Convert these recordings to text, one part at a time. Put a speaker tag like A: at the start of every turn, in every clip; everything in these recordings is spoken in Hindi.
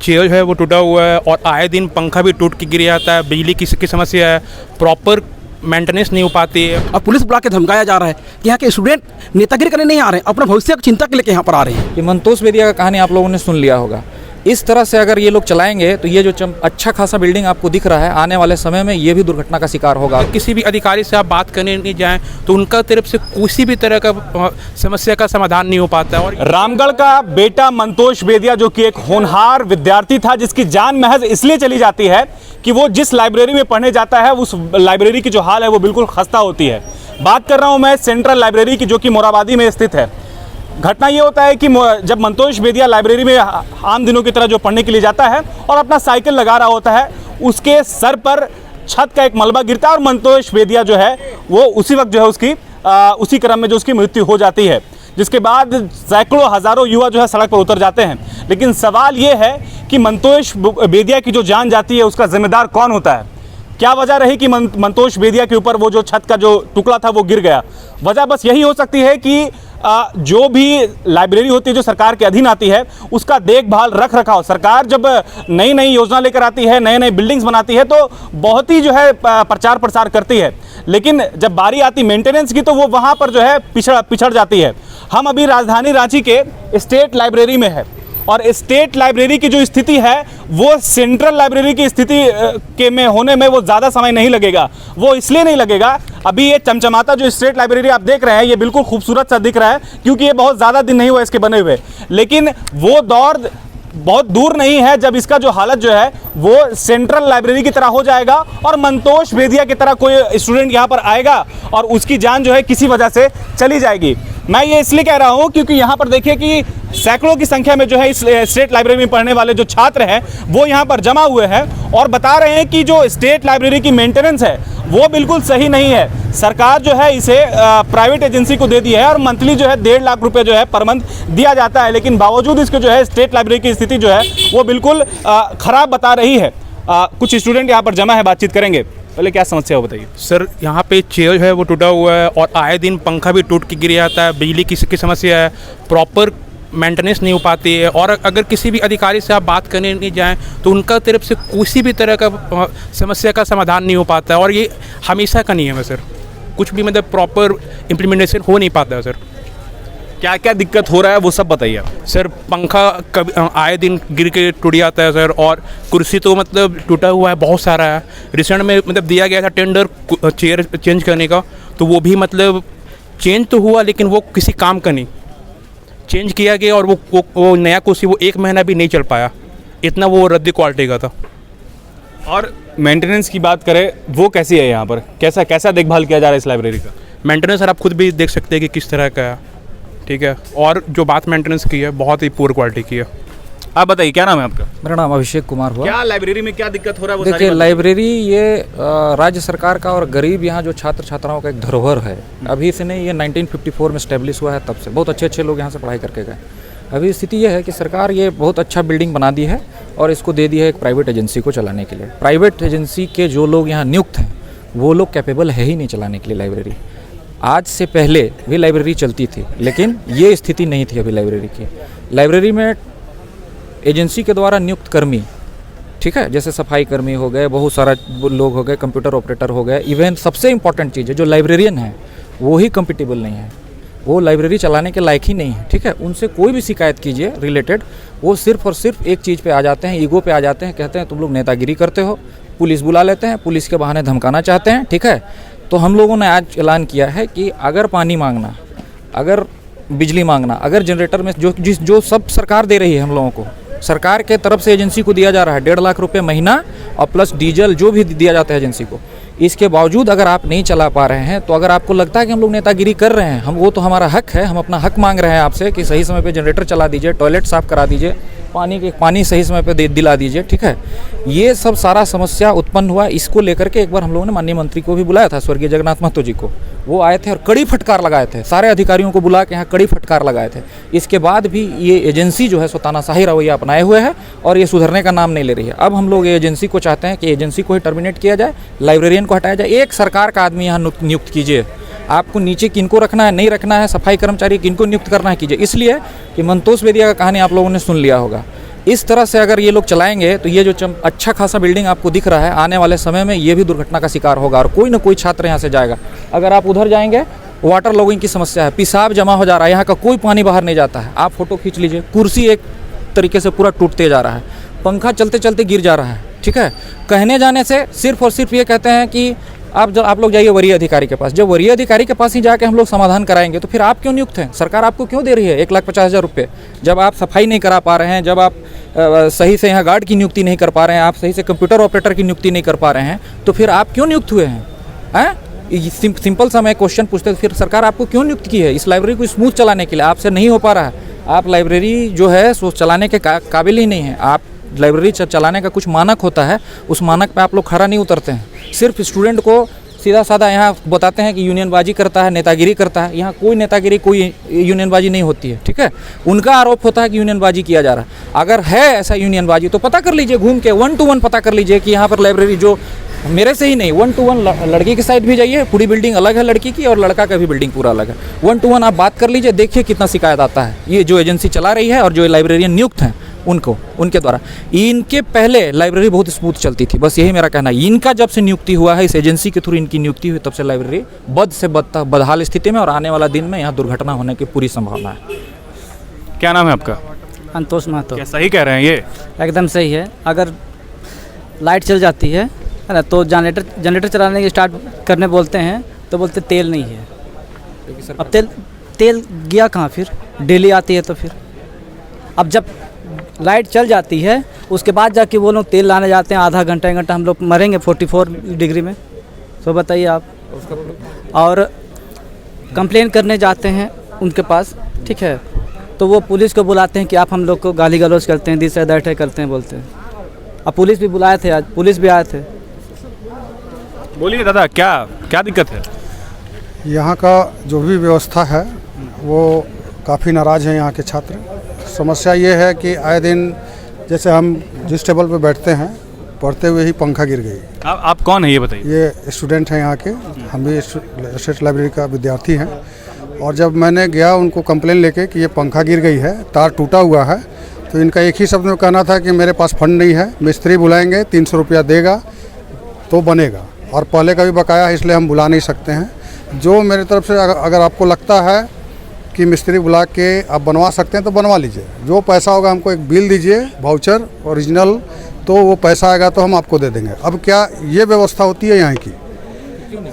A: चेयर है वो टूटा हुआ है और आए दिन पंखा भी टूट के गिर जाता है। बिजली की समस्या है, प्रॉपर मेंटेनेंस नहीं हो पाती है।
B: और पुलिस बुला के धमकाया जा रहा है कि यहाँ के स्टूडेंट नेतागिरी करने नहीं आ रहे हैं, अपना भविष्य की चिंता के लेके यहाँ पर आ रहे हैं।
C: ये मंतोष बेदिया का कहानी आप लोगों ने सुन लिया होगा। इस तरह से अगर ये लोग चलाएंगे तो ये जो अच्छा खासा बिल्डिंग आपको दिख रहा है, आने वाले समय में ये भी दुर्घटना का शिकार होगा।
A: किसी भी अधिकारी से आप बात करने नहीं जाएं तो उनका तरफ से किसी भी तरह का समस्या का समाधान नहीं हो पाता है। और
D: रामगढ़ का बेटा मंतोष बेदिया, जो कि एक होनहार विद्यार्थी था, जिसकी जान महज इसलिए चली जाती है कि वो जिस लाइब्रेरी में पढ़ने जाता है उस लाइब्रेरी की जो हाल है वो बिल्कुल खस्ता होती है। बात कर रहा हूँ मैं सेंट्रल लाइब्रेरी की, जो कि मोराबादी में स्थित है। घटना ये होता है कि जब मंतोष बेदिया लाइब्रेरी में आम दिनों की तरह जो पढ़ने के लिए जाता है और अपना साइकिल लगा रहा होता है, उसके सर पर छत का एक मलबा गिरता है और मंतोष बेदिया जो है वो उसी वक्त जो है उसी क्रम में जो उसकी मृत्यु हो जाती है, जिसके बाद सैकड़ों हज़ारों युवा जो है सड़क पर उतर जाते हैं। लेकिन सवाल ये है कि मंतोष बेदिया की जो जान जाती है उसका जिम्मेदार कौन होता है? क्या वजह रही कि मंतोष बेदिया के ऊपर वो जो छत का जो टुकड़ा था वो गिर गया? वजह बस यही हो सकती है कि जो भी लाइब्रेरी होती है जो सरकार के अधीन आती है उसका देखभाल रख रखाव, सरकार जब नई नई योजना लेकर आती है, नए नए बिल्डिंग्स बनाती है तो बहुत ही जो है प्रचार प्रसार करती है, लेकिन जब बारी आती मेंटेनेंस की तो वो वहाँ पर जो है पिछड़ जाती है। हम अभी राजधानी रांची के स्टेट लाइब्रेरी में है और स्टेट लाइब्रेरी की जो स्थिति है वो सेंट्रल लाइब्रेरी की स्थिति के में होने में वो ज़्यादा समय नहीं लगेगा। वो इसलिए नहीं लगेगा, अभी ये चमचमाता जो स्टेट लाइब्रेरी आप देख रहे हैं ये बिल्कुल खूबसूरत सा दिख रहा है क्योंकि ये बहुत ज़्यादा दिन नहीं हुआ इसके बने हुए, लेकिन वो दौर बहुत दूर नहीं है जब इसका जो हालत जो है वो सेंट्रल लाइब्रेरी की तरह हो जाएगा और मंतोष बेदिया की तरह कोई स्टूडेंट यहाँ पर आएगा और उसकी जान जो है किसी वजह से चली जाएगी। मैं ये इसलिए कह रहा हूँ क्योंकि यहाँ पर देखिए कि सैकड़ों की संख्या में जो है इस स्टेट लाइब्रेरी में पढ़ने वाले जो छात्र हैं वो यहाँ पर जमा हुए हैं और बता रहे हैं कि जो स्टेट लाइब्रेरी की मेंटेनेंस है वो बिल्कुल सही नहीं है। सरकार जो है इसे प्राइवेट एजेंसी को दे दी है और मंथली जो है 1.5 लाख रुपए जो है पर मंथ दिया जाता है, लेकिन बावजूद इसके जो है स्टेट लाइब्रेरी की स्थिति जो है वो बिल्कुल ख़राब बता रही है। कुछ स्टूडेंट यहाँ पर जमा है, बातचीत करेंगे। पहले क्या समस्या हो बताइए
A: सर। यहाँ पे चेयर है वो टूटा हुआ है और आए दिन पंखा भी टूट के गिर जाता है। बिजली की समस्या है, प्रॉपर मेंटेनेंस नहीं हो पाती है और अगर किसी भी अधिकारी से आप बात करने नहीं जाएं तो उनका तरफ से किसी भी तरह का समस्या का समाधान नहीं हो पाता है और ये हमेशा का नियम है सर। कुछ भी मतलब प्रॉपर इम्प्लीमेंटेशन हो नहीं पाता है सर।
D: क्या क्या दिक्कत हो रहा है वो सब बताइए
A: सर। पंखा कभी आए दिन गिर के टूट जाता है सर और कुर्सी तो मतलब टूटा हुआ है, बहुत सारा है। रिसेंट में मतलब दिया गया था टेंडर चेयर चेंज करने का, तो वो भी मतलब चेंज तो हुआ लेकिन वो किसी काम का नहीं। चेंज किया गया और वो नया कुर्सी वो 1 महीना भी नहीं चल पाया, इतना वो रद्दी क्वालिटी का था।
D: और मेंटेनेंस की बात करें वो कैसी है यहाँ पर, कैसा देखभाल किया जा रहा है इस लाइब्रेरी का?
A: मेंटेनेंस सर आप खुद भी देख सकते हैं कि किस तरह का है, ठीक है। और जो बात मेंटेनेंस की है बहुत ही पुअर क्वालिटी की है।
D: आप बताइए क्या नाम है आपका?
C: मेरा नाम अभिषेक कुमार हुआ।
D: क्या लाइब्रेरी में क्या दिक्कत हो रहा है वो
C: देखिए, लाइब्रेरी ये राज्य सरकार का और गरीब यहाँ जो छात्र छात्राओं का एक धरोहर है। अभी से नहीं, ये 1954 में स्टैब्लिश हुआ है, तब से बहुत अच्छे लोग यहाँ से पढ़ाई करके गए। अभी स्थिति ये है कि सरकार ये बहुत अच्छा बिल्डिंग बना दी है और इसको दे दी है एक प्राइवेट एजेंसी को चलाने के लिए। प्राइवेट एजेंसी के जो लोग यहाँ नियुक्त हैं वो लोग कैपेबल है ही नहीं चलाने के लिए लाइब्रेरी। आज से पहले भी लाइब्रेरी चलती थी लेकिन ये स्थिति नहीं थी अभी लाइब्रेरी की। लाइब्रेरी में एजेंसी के द्वारा नियुक्त कर्मी, ठीक है, जैसे सफाई कर्मी हो गए, बहुत सारा लोग हो गए, कंप्यूटर ऑपरेटर हो गए। इवन सबसे इंपॉर्टेंट चीज़ है जो लाइब्रेरियन है वो ही कम्पिटेबल नहीं है, वो लाइब्रेरी चलाने के लायक ही नहीं है, ठीक है। उनसे कोई भी शिकायत कीजिए रिलेटेड, वो सिर्फ और सिर्फ एक चीज़ पे आ जाते हैं, ईगो पे आ जाते हैं, कहते हैं तुम लोग नेतागिरी करते हो, पुलिस बुला लेते हैं, पुलिस के बहाने धमकाना चाहते हैं, ठीक है। तो हम लोगों ने आज ऐलान किया है कि अगर पानी मांगना, अगर बिजली मांगना, अगर जनरेटर में जो सब सरकार दे रही है हम लोगों को, सरकार के तरफ से एजेंसी को दिया जा रहा है 1.5 लाख रुपए महीना और प्लस डीजल जो भी दिया जाता है एजेंसी को, इसके बावजूद अगर आप नहीं चला पा रहे हैं तो अगर आपको लगता है कि हम लोग नेतागिरी कर रहे हैं, वो तो हमारा हक है, हम अपना हक मांग रहे हैं आपसे कि सही समय पे जनरेटर चला दीजिए, टॉयलेट साफ़ करा दीजिए, पानी सही समय पे दिला दीजिए, ठीक है। ये सब सारा समस्या उत्पन्न हुआ, इसको लेकर के एक बार हम लोगों ने माननीय मंत्री को भी बुलाया था, स्वर्गीय जगन्नाथ महतो जी को। वो आए थे और कड़ी फटकार लगाए थे, सारे अधिकारियों को बुला के यहाँ कड़ी फटकार लगाए थे। इसके बाद भी ये एजेंसी जो है सो तानाशाही रवैया अपनाए हुए है और ये सुधरने का नाम नहीं ले रही है। अब हम लोग ये एजेंसी को चाहते हैं कि एजेंसी को ही टर्मिनेट किया जाए, लाइब्रेरियन को हटाया जाए, एक सरकार का आदमी यहाँ नियुक्त कीजिए। आपको नीचे किनको रखना है, नहीं रखना है, सफाई कर्मचारी किनको नियुक्त करना है कीजिए। इसलिए कि मंतोष बेदिया का कहानी आप लोगों ने सुन लिया होगा। इस तरह से अगर ये लोग चलाएंगे तो ये जो अच्छा खासा बिल्डिंग आपको दिख रहा है, आने वाले समय में ये भी दुर्घटना का शिकार होगा और कोई ना कोई छात्र यहाँ से जाएगा। अगर आप उधर जाएंगे, वाटर लॉगिंग की समस्या है, पेशाब जमा हो जा रहा है, यहाँ का कोई पानी बाहर नहीं जाता है। आप फोटो खींच लीजिए, कुर्सी एक तरीके से पूरा टूटते जा रहा है, पंखा चलते चलते गिर जा रहा है। ठीक है, कहने जाने से सिर्फ और सिर्फ ये कहते हैं कि आप लोग जाइए वरीय अधिकारी के पास। जब वरीय अधिकारी के पास ही जाके हम लोग समाधान कराएंगे तो फिर आप क्यों नियुक्त हैं? सरकार आपको क्यों दे रही है 1,50,000 रुपये? जब आप सफाई नहीं करा पा रहे हैं, जब आप सही से यहाँ गार्ड की नियुक्ति नहीं कर पा रहे हैं, आप सही से कंप्यूटर ऑपरेटर की नियुक्ति नहीं कर पा रहे हैं, तो फिर आप क्यों नियुक्त हुए हैं? सिंपल सा मैं क्वेश्चन पूछते, फिर सरकार आपको क्यों नियुक्त की है? इस लाइब्रेरी को स्मूथ चलाने के लिए आपसे नहीं हो पा रहा है। आप लाइब्रेरी जो है सो चलाने के काबिल ही नहीं है। आप लाइब्रेरी चलाने का कुछ मानक होता है, उस मानक पे आप लोग खरा नहीं उतरते हैं। सिर्फ स्टूडेंट को सीधा साधा यहाँ बताते हैं कि यूनियनबाजी करता है, नेतागिरी करता है। यहाँ कोई नेतागिरी, कोई यूनियनबाजी नहीं होती है। ठीक है, उनका आरोप होता है कि यूनियनबाजी किया जा रहा है। अगर है ऐसा यूनियनबाजी तो पता कर लीजिए, घूम के 1 to 1 पता कर लीजिए कि यहाँ पर लाइब्रेरी जो मेरे से ही नहीं 1 to 1 लड़की की साइड भी जाइए, पूरी बिल्डिंग अलग है लड़की की और लड़का का भी बिल्डिंग पूरा अलग है। 1 to 1 आप बात कर लीजिए, देखिए कितना शिकायत आता है। ये जो एजेंसी चला रही है और जो लाइब्रेरियन नियुक्त हैं उनके द्वारा, इनके पहले लाइब्रेरी बहुत स्मूथ चलती थी। बस यही मेरा कहना है। इनका जब से नियुक्ति हुआ है, इस एजेंसी के थ्रू इनकी नियुक्ति हुई, तब से लाइब्रेरी बद से बदहाल स्थिति में और आने वाला दिन में यहाँ दुर्घटना होने की पूरी संभावना है।
D: क्या नाम है आपका?
E: संतोष महतो।
D: क्या सही कह रहे हैं ये?
E: एकदम सही है। अगर लाइट चल जाती है ना, तो जनरेटर चलाने के स्टार्ट करने बोलते हैं तो बोलते तेल नहीं है। अब तेल गया कहाँ? फिर डेली आती है तो फिर अब जब लाइट चल जाती है उसके बाद जाके वो लोग तेल लाने जाते हैं। आधा घंटा 1 घंटा हम लोग मरेंगे 44 डिग्री में। तो बताइए आप। और कंप्लेन करने जाते हैं उनके पास, ठीक है, तो वो पुलिस को बुलाते हैं कि आप हम लोग को गाली गलौज करते हैं, दिस है दैट है करते हैं, बोलते हैं। अब पुलिस भी बुलाए थे, आज पुलिस भी आए थे।
D: बोलिए दादा, क्या दिक्कत है?
F: यहाँ का जो भी व्यवस्था है वो काफ़ी नाराज़ हैं यहाँ के छात्र। समस्या ये है कि आए दिन जैसे हम जिस टेबल पे बैठते हैं, पढ़ते हुए ही पंखा गिर गई।
D: आप कौन है ये बताइए?
F: ये स्टूडेंट हैं यहाँ के, हम भी स्टेट लाइब्रेरी का विद्यार्थी हैं। और जब मैंने गया उनको कंप्लेन लेके कि ये पंखा गिर गई है, तार टूटा हुआ है, तो इनका एक ही शब्द में कहना था कि मेरे पास फंड नहीं है, मिस्त्री बुलाएंगे, 300 रुपया देगा तो बनेगा, और पहले का भी बकाया है इसलिए हम बुला नहीं सकते हैं। जो मेरी तरफ से अगर आपको लगता है कि मिस्त्री बुला के आप बनवा सकते हैं तो बनवा लीजिए। जो पैसा होगा हमको एक बिल दीजिए, वाउचर ओरिजिनल, तो वो पैसा आएगा तो हम आपको दे देंगे। अब क्या ये व्यवस्था होती है यहाँ की?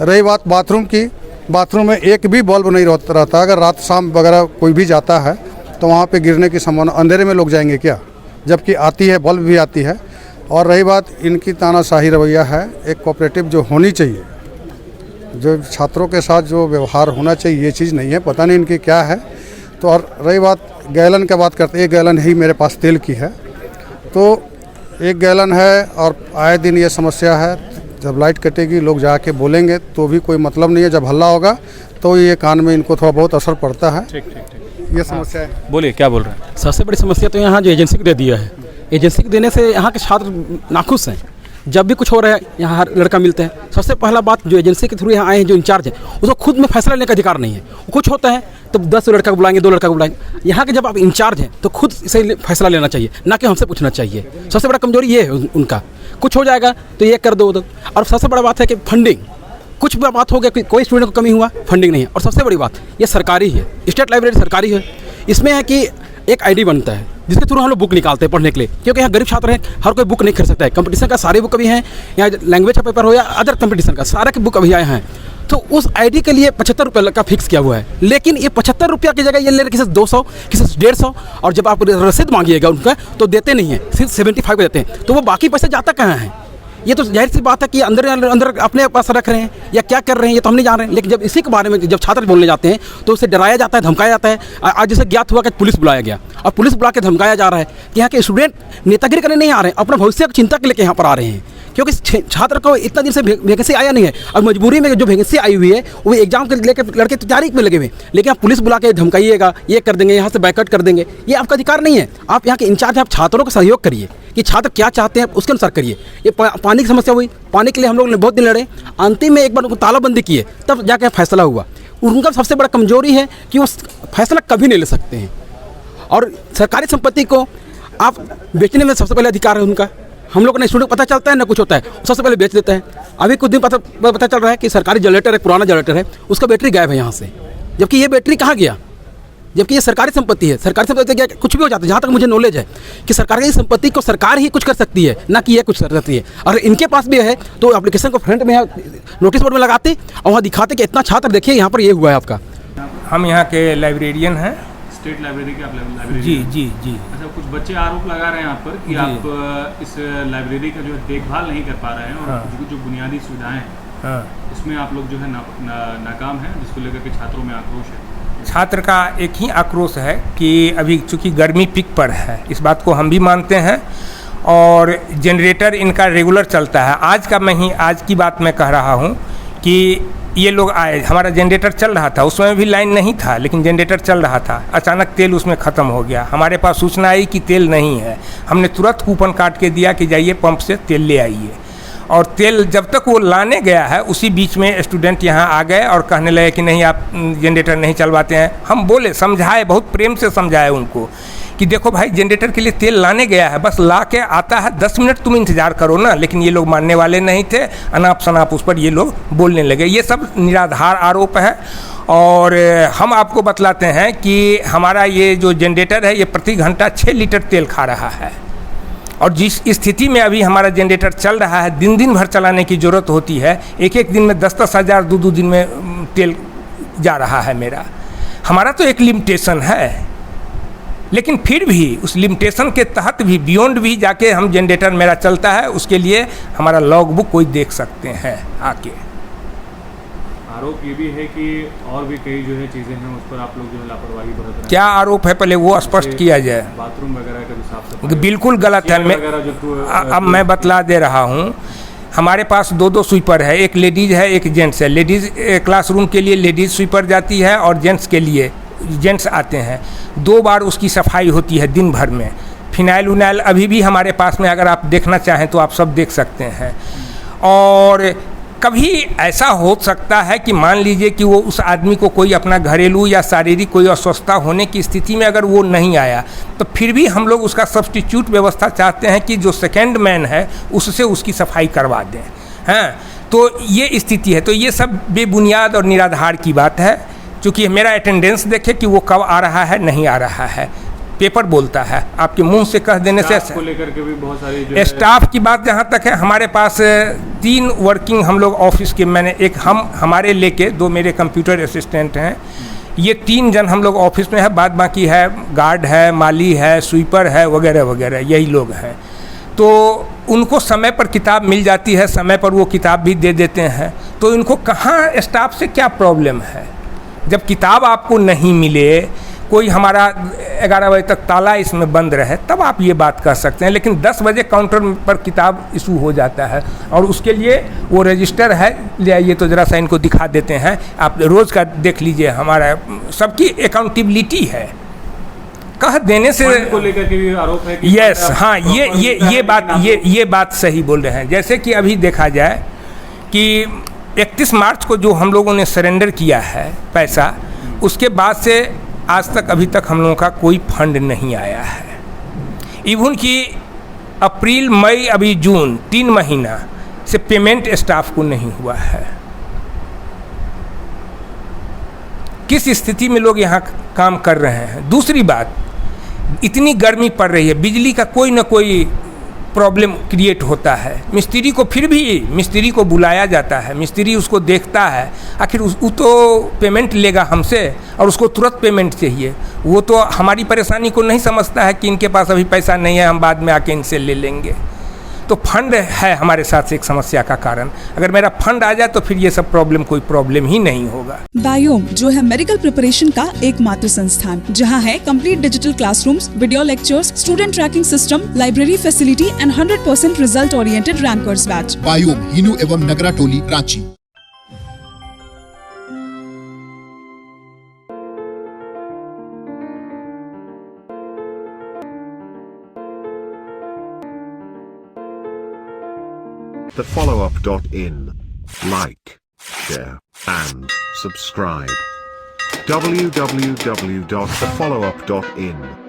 F: रही बात बाथरूम की, बाथरूम में एक भी बल्ब नहीं रहता। अगर रात शाम वगैरह कोई भी जाता है तो वहाँ पे गिरने की संभावना, अंधेरे में लोग जाएंगे क्या? जबकि आती है, बल्ब भी आती है। और रही बात इनकी तानाशाही रवैया है, एक कोऑपरेटिव जो होनी चाहिए, जो छात्रों के साथ जो व्यवहार होना चाहिए, ये चीज़ नहीं है। पता नहीं इनकी क्या है। तो और रही बात गैलन की बात करते, 1 गैलन ही मेरे पास तेल की है, तो 1 गैलन है और आए दिन ये समस्या है। जब लाइट कटेगी लोग जाके बोलेंगे तो भी कोई मतलब नहीं है। जब हल्ला होगा तो ये कान में इनको थोड़ा बहुत असर पड़ता है।
D: ठीक।
F: ये समस्या है।
D: बोलिए, क्या बोल रहे हैं?
B: सबसे बड़ी समस्या तो यहाँ जो एजेंसी को दे दिया है, एजेंसी को देने से यहाँ के छात्र नाखुश हैं। जब भी कुछ हो रहा है यहाँ हर लड़का मिलते हैं। सबसे पहला बात, जो एजेंसी के थ्रू यहाँ आए हैं, जो इंचार्ज है, उसको खुद में फैसला लेने का अधिकार नहीं है। कुछ होता है तो 10 लड़का को बुलाएंगे, 2 लड़का को बुलाएंगे। यहाँ के जब आप इंचार्ज हैं तो खुद से फैसला लेना चाहिए, ना कि हमसे पूछना चाहिए। सबसे बड़ा कमजोरी ये है उनका। कुछ हो जाएगा तो ये कर दो। और सबसे बड़ा बात है कि फंडिंग, कुछ भी बात हो गया कि कोई स्टूडेंट को कमी हुआ, फंडिंग नहीं है। और सबसे बड़ी बात, ये सरकारी है, स्टेट लाइब्रेरी सरकारी है। इसमें है कि एक आईडी बनता है जिसके थ्रू हम लोग बुक निकालते हैं पढ़ने के लिए, क्योंकि यहाँ गरीब छात्र हैं, हर कोई बुक नहीं खरीद सकता है। कंपटीशन का सारे बुक अभी हैं, यहाँ लैंग्वेज का पेपर हो या अदर कंपटीशन का, सारा के बुक अभी आए हैं। तो उस आईडी के लिए 75 रुपये का फिक्स किया हुआ है। लेकिन ये 75 रुपया की जगह ये ले रहे किसी से 200, किसी से 150, और जब आप रसीद मांगिएगा उनका तो देते नहीं है, सिर्फ 75 देते हैं। तो वो बाकी पैसे जाता कहाँ है? ये तो जाहिर सी बात है कि अंदर अपने पास रख रहे हैं या क्या कर रहे हैं, ये तो हम नहीं जान रहे हैं। लेकिन जब इसी के बारे में जब छात्र बोलने जाते हैं तो उसे डराया जाता है, धमकाया जाता है। आज जैसे ज्ञात हुआ कि पुलिस बुलाया गया और पुलिस बुला के धमकाया जा रहा है कि यहाँ के स्टूडेंट नेतागिरी करने नहीं आ रहे हैं, अपने भविष्य की चिंता के लेकर यहाँ पर आ रहे हैं। क्योंकि छात्र को इतना दिन से वैकेंसी आया नहीं है, और मजबूरी में जो वैकेंसी आई हुई है वो एग्जाम के लेकर लड़के तैयारी में लगे हुए। लेकिन आप पुलिस बुला के धमकाइएगा, ये कर देंगे, यहाँ से बैकआउट कर देंगे, ये आपका अधिकार नहीं है। आप यहाँ के इंचार्ज, आप छात्रों का सहयोग करिए कि छात्र क्या चाहते हैं उसके अनुसार करिए। ये पानी की समस्या हुई, पानी के लिए हम लोग ने बहुत दिन लड़े, अंतिम में एक बार उनको तालाबंदी किए, तब जाके फैसला हुआ। उनका सबसे बड़ा कमजोरी है कि वो फैसला कभी नहीं ले सकते हैं। और सरकारी संपत्ति को आप बेचने में सबसे पहले अधिकार है उनका। हम लोग को ना स्टूडेंट को पता चलता है ना कुछ होता है, सबसे पहले बेच देते हैं। अभी कुछ दिन पता चल रहा है कि सरकारी जनरेटर है, पुराना जनरेटर है, उसका बैटरी गायब है यहाँ से, जबकि ये बैटरी कहाँ गया, जबकि ये सरकारी संपत्ति है। सरकारी संपत्ति क्या कुछ भी हो जाता है, जहाँ तक मुझे नॉलेज है कि सरकारी संपत्ति को सरकार ही कुछ कर सकती है, ना कि ये कुछ कर सकती है। और इनके पास भी है तो एप्लीकेशन को फ्रंट में नोटिस बोर्ड में लगाते और वहाँ दिखाते कि इतना छात्र देखिए यहाँ पर ये हुआ है आपका।
G: हम यहाँ के लाइब्रेरियन हैं।
D: स्टेट लाइब्रेरी के आप लाइब्रेरी?
G: जी जी जी।
D: अच्छा, कुछ बच्चे आरोप लगा रहे हैं आप पर कि आप इस लाइब्रेरी का जो है देखभाल नहीं कर पा रहे हैं और जो बुनियादी सुविधाएं हैं उसमें आप लोग जो है नाकाम हैं, जिसको लेकर के छात्रों में आक्रोश है।
G: छात्र का एक ही आक्रोश है कि अभी चूँकि गर्मी पीक पर है, इस बात को हम भी मानते हैं, और जनरेटर इनका रेगुलर चलता है। आज की बात मैं कह रहा हूँ कि ये लोग आए, हमारा जनरेटर चल रहा था, उसमें भी लाइन नहीं था, लेकिन जनरेटर चल रहा था। अचानक तेल उसमें ख़त्म हो गया। हमारे पास सूचना आई कि तेल नहीं है। हमने तुरंत कूपन काट के दिया कि जाइए पंप से तेल ले आइए। और तेल जब तक वो लाने गया है, उसी बीच में स्टूडेंट यहाँ आ गए और कहने लगे कि नहीं, आप जनरेटर नहीं चलवाते हैं। हम बोले, समझाए, बहुत प्रेम से समझाए उनको कि देखो भाई, जनरेटर के लिए तेल लाने गया है, बस ला के आता है, 10 मिनट तुम इंतज़ार करो ना। लेकिन ये लोग मानने वाले नहीं थे। अनाप शनाप उस पर ये लोग बोलने लगे। ये सब निराधार आरोप है। और हम आपको बतलाते हैं कि हमारा ये जो जनरेटर है, ये प्रति घंटा 6 लीटर तेल खा रहा है। और जिस स्थिति में अभी हमारा जनरेटर चल रहा है, दिन भर चलाने की ज़रूरत होती है। एक दिन में 10 हज़ार 2 दिन में तेल जा रहा है मेरा। हमारा तो एक लिमिटेशन है, लेकिन फिर भी उस लिमिटेशन के तहत भी बियॉन्ड भी जाके हम जनरेटर मेरा चलता है। उसके लिए हमारा लॉग बुक कोई देख सकते हैं आके।
D: आरोप ये भी है कि और भी कई जो है चीज़ें हैं, उस पर आप लोग जो है लापरवाही बरत रहे हैं।
G: क्या आरोप है, पहले वो स्पष्ट किया जाए।
D: बाथरूम वगैरह का भी साफ सफाई
G: बिल्कुल गलत है। अब मैं बतला दे रहा हूँ। हमारे पास 2 स्वीपर है, एक लेडीज़ है, एक जेंट्स है। लेडीज़ क्लासरूम के लिए लेडीज़ स्वीपर जाती है और जेंट्स के लिए जेंट्स आते हैं। 2 बार उसकी सफाई होती है दिन भर में। फिनाइल उनाइल अभी भी हमारे पास में, अगर आप देखना चाहें तो आप सब देख सकते हैं। और कभी ऐसा हो सकता है कि मान लीजिए कि वो उस आदमी को कोई अपना घरेलू या शारीरिक कोई अस्वस्थता होने की स्थिति में अगर वो नहीं आया, तो फिर भी हम लोग उसका सब्स्टिट्यूट व्यवस्था चाहते हैं कि जो सेकेंड मैन है उससे उसकी सफाई करवा दें। हाँ, तो ये स्थिति है। तो ये सब बेबुनियाद और निराधार की बात है। क्योंकि मेरा अटेंडेंस देखे कि वो कब आ रहा है, नहीं आ रहा है। पेपर बोलता है, आपके मुंह से कह देने से।
D: को लेकर के भी बहुत सारी
G: स्टाफ की बात जहाँ तक है, हमारे पास 3 वर्किंग हम लोग ऑफिस के, मैंने एक हमारे लेके 2 मेरे कंप्यूटर असिस्टेंट हैं। ये 3 जन हम लोग ऑफिस में है। बाद बाकी है गार्ड है, माली है, स्वीपर है, वगैरह वगैरह, यही लोग हैं। तो उनको समय पर किताब मिल जाती है, समय पर वो किताब भी दे देते हैं। तो इनको कहाँ स्टाफ से क्या प्रॉब्लम है? जब किताब आपको नहीं मिले, कोई हमारा 11 बजे तक ताला इसमें बंद रहे, तब आप ये बात कर सकते हैं। लेकिन 10 बजे काउंटर पर किताब इशू हो जाता है और उसके लिए वो रजिस्टर है, ले आइए तो ज़रा सा इनको दिखा देते हैं, आप रोज़ का देख लीजिए। हमारा सबकी अकाउंटेबिलिटी है। कह देने से
D: को लेकर के भी आरोप है कि
G: यस, हाँ, ये बात सही बोल रहे हैं। जैसे कि अभी देखा जाए कि 31 मार्च को जो हम लोगों ने सरेंडर किया है पैसा, उसके बाद से आज तक अभी तक हम लोगों का कोई फंड नहीं आया है। इवन कि अप्रैल, मई, अभी जून 3 महीना से पेमेंट स्टाफ को नहीं हुआ है। किस स्थिति में लोग यहाँ काम कर रहे हैं? दूसरी बात, इतनी गर्मी पड़ रही है, बिजली का कोई ना कोई प्रॉब्लम क्रिएट होता है। मिस्त्री को फिर भी मिस्त्री को बुलाया जाता है, मिस्त्री उसको देखता है। आखिर वो तो पेमेंट लेगा हमसे और उसको तुरंत पेमेंट चाहिए। वो तो हमारी परेशानी को नहीं समझता है कि इनके पास अभी पैसा नहीं है, हम बाद में आके इनसे ले लेंगे। तो फंड है हमारे साथ एक समस्या का कारण। अगर मेरा फंड आ जाए तो फिर ये सब प्रॉब्लम ही नहीं होगा।
H: बायोम जो है मेडिकल प्रिपरेशन का एकमात्र संस्थान, जहां है complete digital classrooms, video lectures, student tracking system, library facility and 100% result oriented rankers batch.
I: Biome Hinoo एवं नगरा टोली, Ranchi.
J: thefollowup.in. Like, share, and subscribe. www.thefollowup.in